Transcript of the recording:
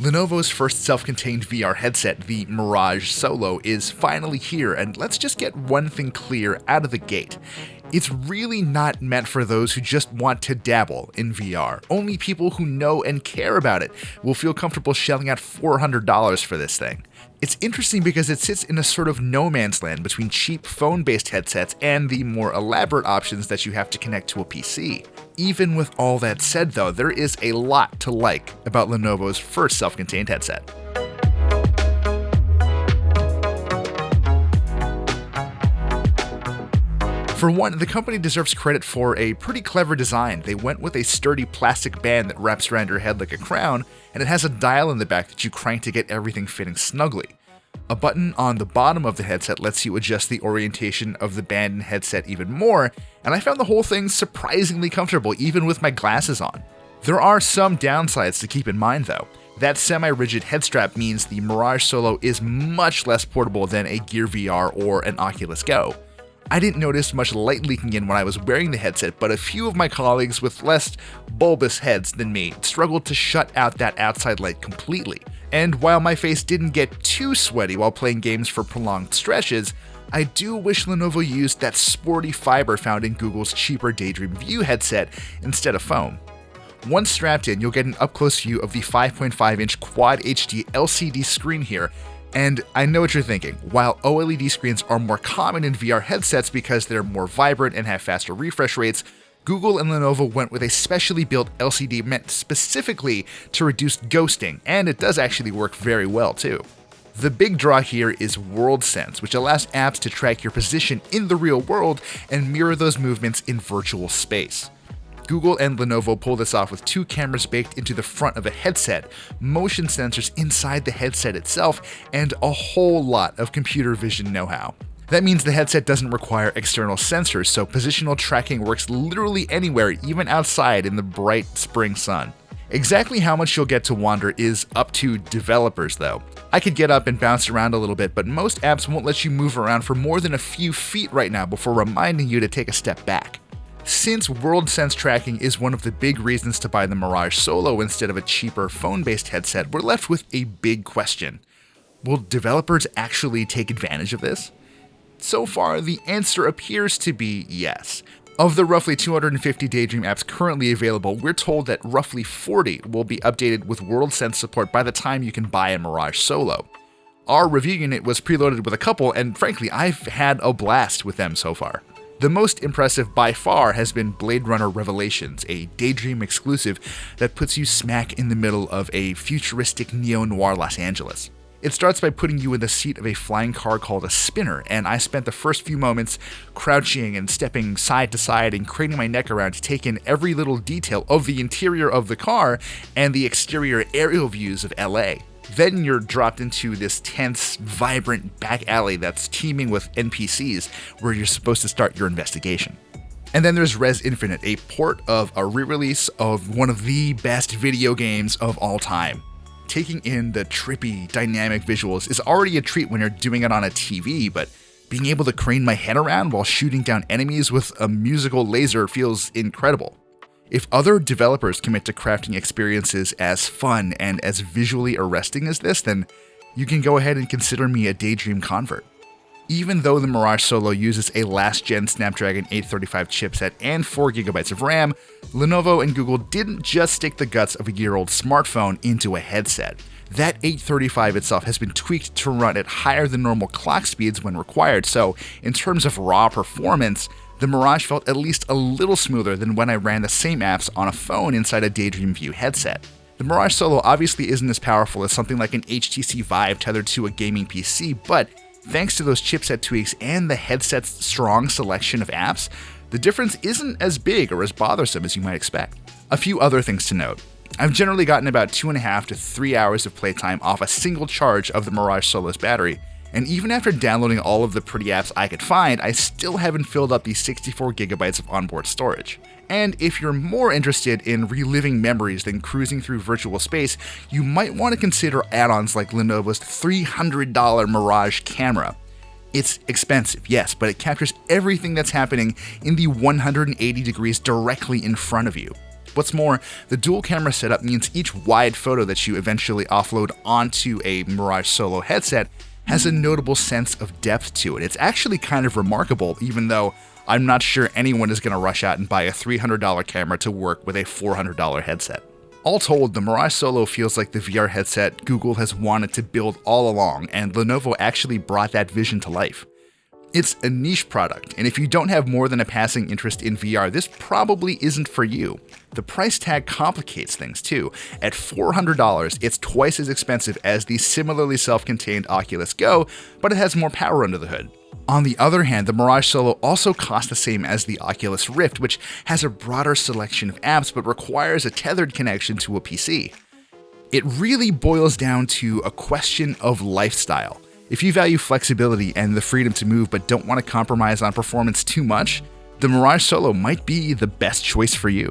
Lenovo's first self-contained VR headset, the Mirage Solo, is finally here, and let's just get one thing clear out of the gate. It's really not meant for those who just want to dabble in VR. Only people who know and care about it will feel comfortable shelling out $400 for this thing. It's interesting because it sits in a sort of no man's land between cheap phone-based headsets and the more elaborate options that you have to connect to a PC. Even with all that said though, there is a lot to like about Lenovo's first self-contained headset. For one, the company deserves credit for a pretty clever design. They went with a sturdy plastic band that wraps around your head like a crown, and it has a dial in the back that you crank to get everything fitting snugly. A button on the bottom of the headset lets you adjust the orientation of the band and headset even more, and I found the whole thing surprisingly comfortable even with my glasses on. There are some downsides to keep in mind though. That semi-rigid head strap means the Mirage Solo is much less portable than a Gear VR or an Oculus Go. I didn't notice much light leaking in when I was wearing the headset, but a few of my colleagues with less bulbous heads than me struggled to shut out that outside light completely. And while my face didn't get too sweaty while playing games for prolonged stretches, I do wish Lenovo used that sporty fiber found in Google's cheaper Daydream View headset instead of foam. Once strapped in, you'll get an up-close view of the 5.5-inch Quad HD LCD screen here. And I know what you're thinking. While OLED screens are more common in VR headsets because they're more vibrant and have faster refresh rates, Google and Lenovo went with a specially built LCD meant specifically to reduce ghosting, and it does actually work very well too. The big draw here is WorldSense, which allows apps to track your position in the real world and mirror those movements in virtual space. Google and Lenovo pull this off with two cameras baked into the front of a headset, motion sensors inside the headset itself, and a whole lot of computer vision know-how. That means the headset doesn't require external sensors, so positional tracking works literally anywhere, even outside in the bright spring sun. Exactly how much you'll get to wander is up to developers though. I could get up and bounce around a little bit, but most apps won't let you move around for more than a few feet right now before reminding you to take a step back. Since WorldSense tracking is one of the big reasons to buy the Mirage Solo instead of a cheaper phone-based headset, we're left with a big question. Will developers actually take advantage of this? So far, the answer appears to be yes. Of the roughly 250 Daydream apps currently available, we're told that roughly 40 will be updated with WorldSense support by the time you can buy a Mirage Solo. Our review unit was preloaded with a couple, and frankly, I've had a blast with them so far. The most impressive by far has been Blade Runner Revelations, a Daydream exclusive that puts you smack in the middle of a futuristic neo-noir Los Angeles. It starts by putting you in the seat of a flying car called a spinner, and I spent the first few moments crouching and stepping side to side and craning my neck around to take in every little detail of the interior of the car and the exterior aerial views of LA. Then you're dropped into this tense, vibrant back alley that's teeming with NPCs where you're supposed to start your investigation. And then there's Res Infinite, a port of a re-release of one of the best video games of all time. Taking in the trippy, dynamic visuals is already a treat when you're doing it on a TV, but being able to crane my head around while shooting down enemies with a musical laser feels incredible. If other developers commit to crafting experiences as fun and as visually arresting as this, then you can go ahead and consider me a Daydream convert. Even though the Mirage Solo uses a last-gen Snapdragon 835 chipset and 4GB of RAM, Lenovo and Google didn't just stick the guts of a year-old smartphone into a headset. That 835 itself has been tweaked to run at higher than normal clock speeds when required, so in terms of raw performance, the Mirage felt at least a little smoother than when I ran the same apps on a phone inside a Daydream View headset. The Mirage Solo obviously isn't as powerful as something like an HTC Vive tethered to a gaming PC, but thanks to those chipset tweaks and the headset's strong selection of apps, the difference isn't as big or as bothersome as you might expect. A few other things to note. I've generally gotten about 2.5 to 3 hours of playtime off a single charge of the Mirage Solo's battery, and even after downloading all of the pretty apps I could find, I still haven't filled up the 64GB of onboard storage. And if you're more interested in reliving memories than cruising through virtual space, you might want to consider add-ons like Lenovo's $300 Mirage camera. It's expensive, yes, but it captures everything that's happening in the 180 degrees directly in front of you. What's more, the dual camera setup means each wide photo that you eventually offload onto a Mirage Solo headset has a notable sense of depth to it. It's actually kind of remarkable, even though I'm not sure anyone is going to rush out and buy a $300 camera to work with a $400 headset. All told, the Mirage Solo feels like the VR headset Google has wanted to build all along, and Lenovo actually brought that vision to life. It's a niche product, and if you don't have more than a passing interest in VR, this probably isn't for you. The price tag complicates things too. At $400, it's twice as expensive as the similarly self-contained Oculus Go, but it has more power under the hood. On the other hand, the Mirage Solo also costs the same as the Oculus Rift, which has a broader selection of apps but requires a tethered connection to a PC. It really boils down to a question of lifestyle. If you value flexibility and the freedom to move but don't want to compromise on performance too much, the Mirage Solo might be the best choice for you.